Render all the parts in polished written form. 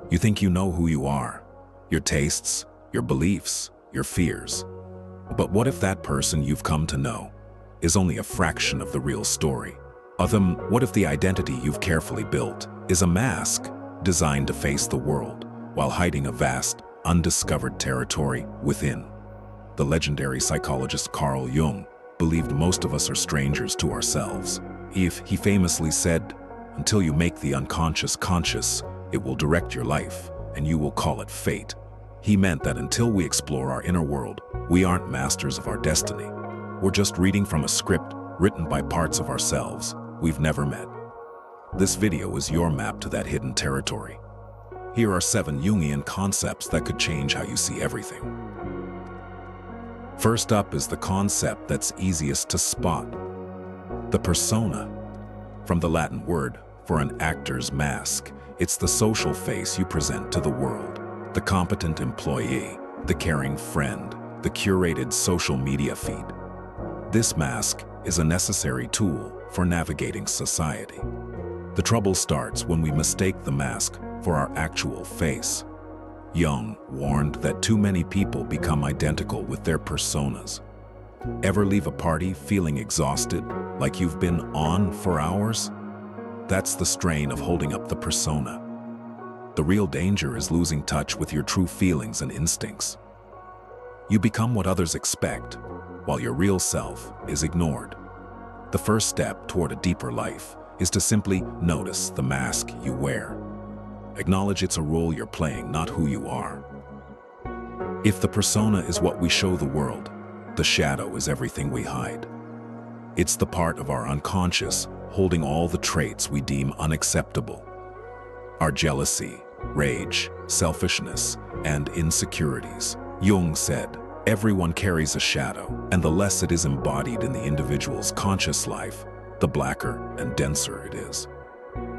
You think you know who you are, your tastes, your beliefs, your fears. But what if that person you've come to know is only a fraction of the real story? What if the identity you've carefully built is a mask designed to face the world while hiding a vast, undiscovered territory within? The legendary psychologist Carl Jung believed most of us are strangers to ourselves. He famously said, "Until you make the unconscious conscious, it will direct your life, and you will call it fate." He meant that until we explore our inner world, we aren't masters of our destiny. We're just reading from a script written by parts of ourselves we've never met. This video is your map to that hidden territory. Here are 7 Jungian concepts that could change how you see everything. First up is the concept that's easiest to spot: the persona. From the Latin word for an actor's mask, it's the social face you present to the world. The competent employee, the caring friend, the curated social media feed. This mask is a necessary tool for navigating society. The trouble starts when we mistake the mask for our actual face. Jung warned that too many people become identical with their personas. Ever leave a party feeling exhausted, like you've been on for hours? That's the strain of holding up the persona. The real danger is losing touch with your true feelings and instincts. You become what others expect, while your real self is ignored. The first step toward a deeper life is to simply notice the mask you wear. Acknowledge it's a role you're playing, not who you are. If the persona is what we show the world, the shadow is everything we hide. It's the part of our unconscious holding all the traits we deem unacceptable. Our jealousy, rage, selfishness, and insecurities. Jung said, everyone carries a shadow, and the less it is embodied in the individual's conscious life, the blacker and denser it is.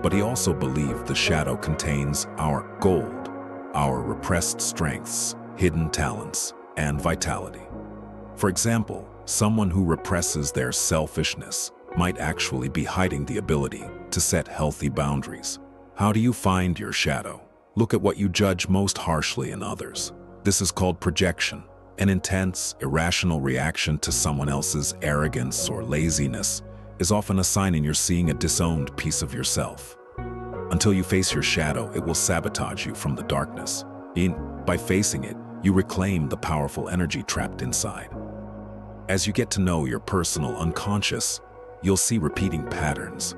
But he also believed the shadow contains our gold, our repressed strengths, hidden talents, and vitality. For example, someone who represses their selfishness might actually be hiding the ability to set healthy boundaries. How do you find your shadow? Look at what you judge most harshly in others. This is called projection, an intense, irrational reaction to someone else's arrogance or laziness is often a sign you're seeing a disowned piece of yourself. Until you face your shadow, it will sabotage you from the darkness. By facing it, you reclaim the powerful energy trapped inside. As you get to know your personal unconscious, you'll see repeating patterns.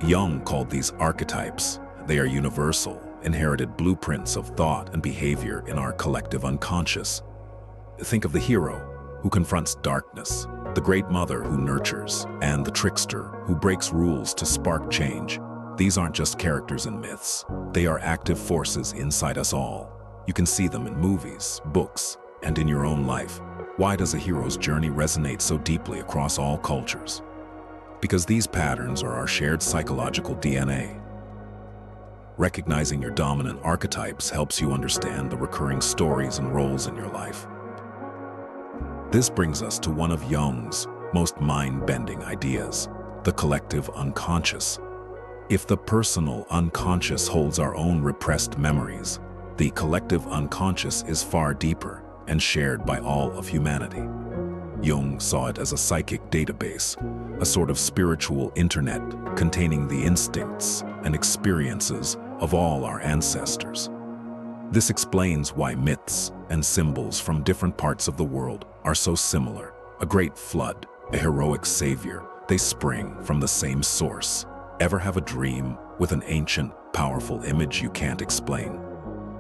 Jung called these archetypes. They are universal, inherited blueprints of thought and behavior in our collective unconscious. Think of the hero who confronts darkness, the great mother who nurtures, and the trickster who breaks rules to spark change. These aren't just characters in myths. They are active forces inside us all. You can see them in movies, books, and in your own life. Why does a hero's journey resonate so deeply across all cultures? Because these patterns are our shared psychological DNA. Recognizing your dominant archetypes helps you understand the recurring stories and roles in your life. This brings us to one of Jung's most mind-bending ideas, the collective unconscious. If the personal unconscious holds our own repressed memories, the collective unconscious is far deeper and shared by all of humanity. Jung saw it as a psychic database, a sort of spiritual internet containing the instincts and experiences of all our ancestors. This explains why myths and symbols from different parts of the world are so similar. A great flood, a heroic savior, they spring from the same source. Ever have a dream with an ancient, powerful image you can't explain?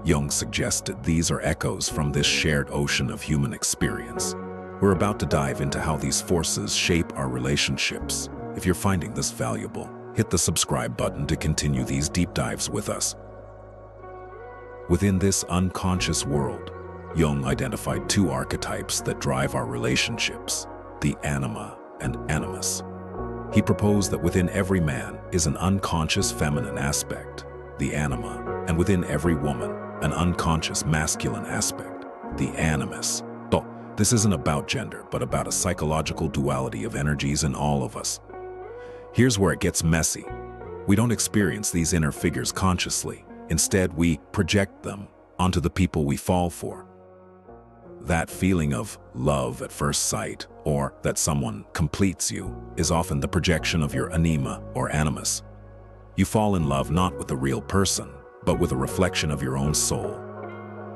Jung suggested these are echoes from this shared ocean of human experience. We're about to dive into how these forces shape our relationships. If you're finding this valuable, hit the subscribe button to continue these deep dives with us. Within this unconscious world, Jung identified 2 archetypes that drive our relationships, the anima and animus. He proposed that within every man is an unconscious feminine aspect, the anima, and within every woman, an unconscious masculine aspect, the animus. This isn't about gender, but about a psychological duality of energies in all of us. Here's where it gets messy. We don't experience these inner figures consciously. Instead, we project them onto the people we fall for. That feeling of love at first sight, or that someone completes you, is often the projection of your anima or animus. You fall in love not with a real person, but with a reflection of your own soul.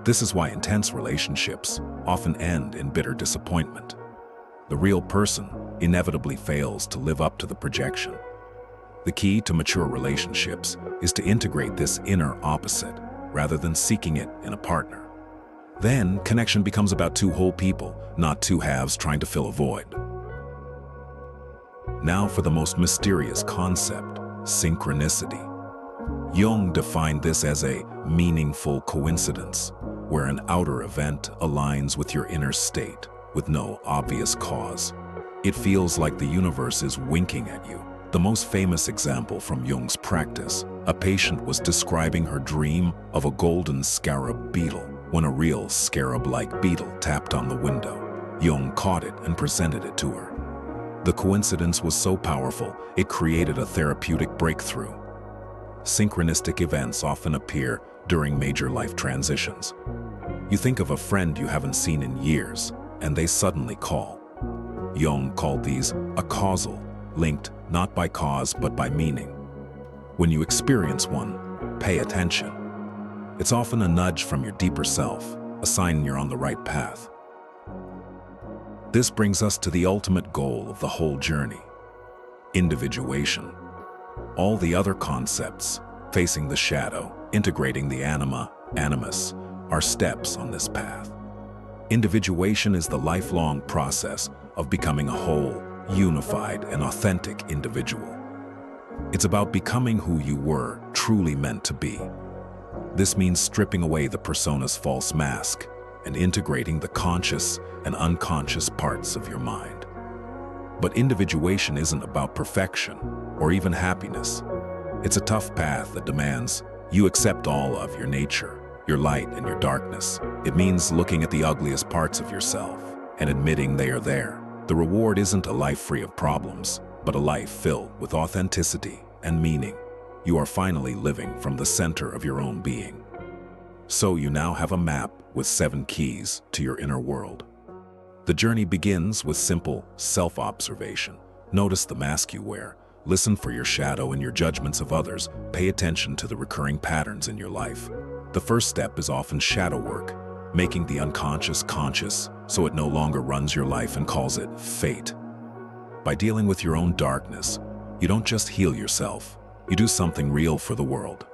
This is why intense relationships often end in bitter disappointment. The real person inevitably fails to live up to the projection. The key to mature relationships is to integrate this inner opposite rather than seeking it in a partner. Then, connection becomes about two whole people, not two halves trying to fill a void. Now for the most mysterious concept, synchronicity. Jung defined this as a meaningful coincidence, where an outer event aligns with your inner state, with no obvious cause. It feels like the universe is winking at you. The most famous example from Jung's practice, a patient was describing her dream of a golden scarab beetle when a real scarab-like beetle tapped on the window. Jung caught it and presented it to her. The coincidence was so powerful, it created a therapeutic breakthrough. Synchronistic events often appear during major life transitions. You think of a friend you haven't seen in years, and they suddenly call. Jung called these a causal, linked not by cause but by meaning. When you experience one, pay attention. It's often a nudge from your deeper self, a sign you're on the right path. This brings us to the ultimate goal of the whole journey: individuation. All the other concepts, facing the shadow, integrating the anima, animus, are steps on this path. Individuation is the lifelong process of becoming a whole, unified, and authentic individual. It's about becoming who you were truly meant to be. This means stripping away the persona's false mask and integrating the conscious and unconscious parts of your mind. But individuation isn't about perfection or even happiness. It's a tough path that demands you accept all of your nature, your light and your darkness. It means looking at the ugliest parts of yourself and admitting they are there. The reward isn't a life free of problems, but a life filled with authenticity and meaning. You are finally living from the center of your own being. So you now have a map with 7 keys to your inner world. The journey begins with simple self-observation. Notice the mask you wear. Listen for your shadow and your judgments of others. Pay attention to the recurring patterns in your life. The first step is often shadow work, making the unconscious conscious so it no longer runs your life and calls it fate. By dealing with your own darkness, you don't just heal yourself, you do something real for the world.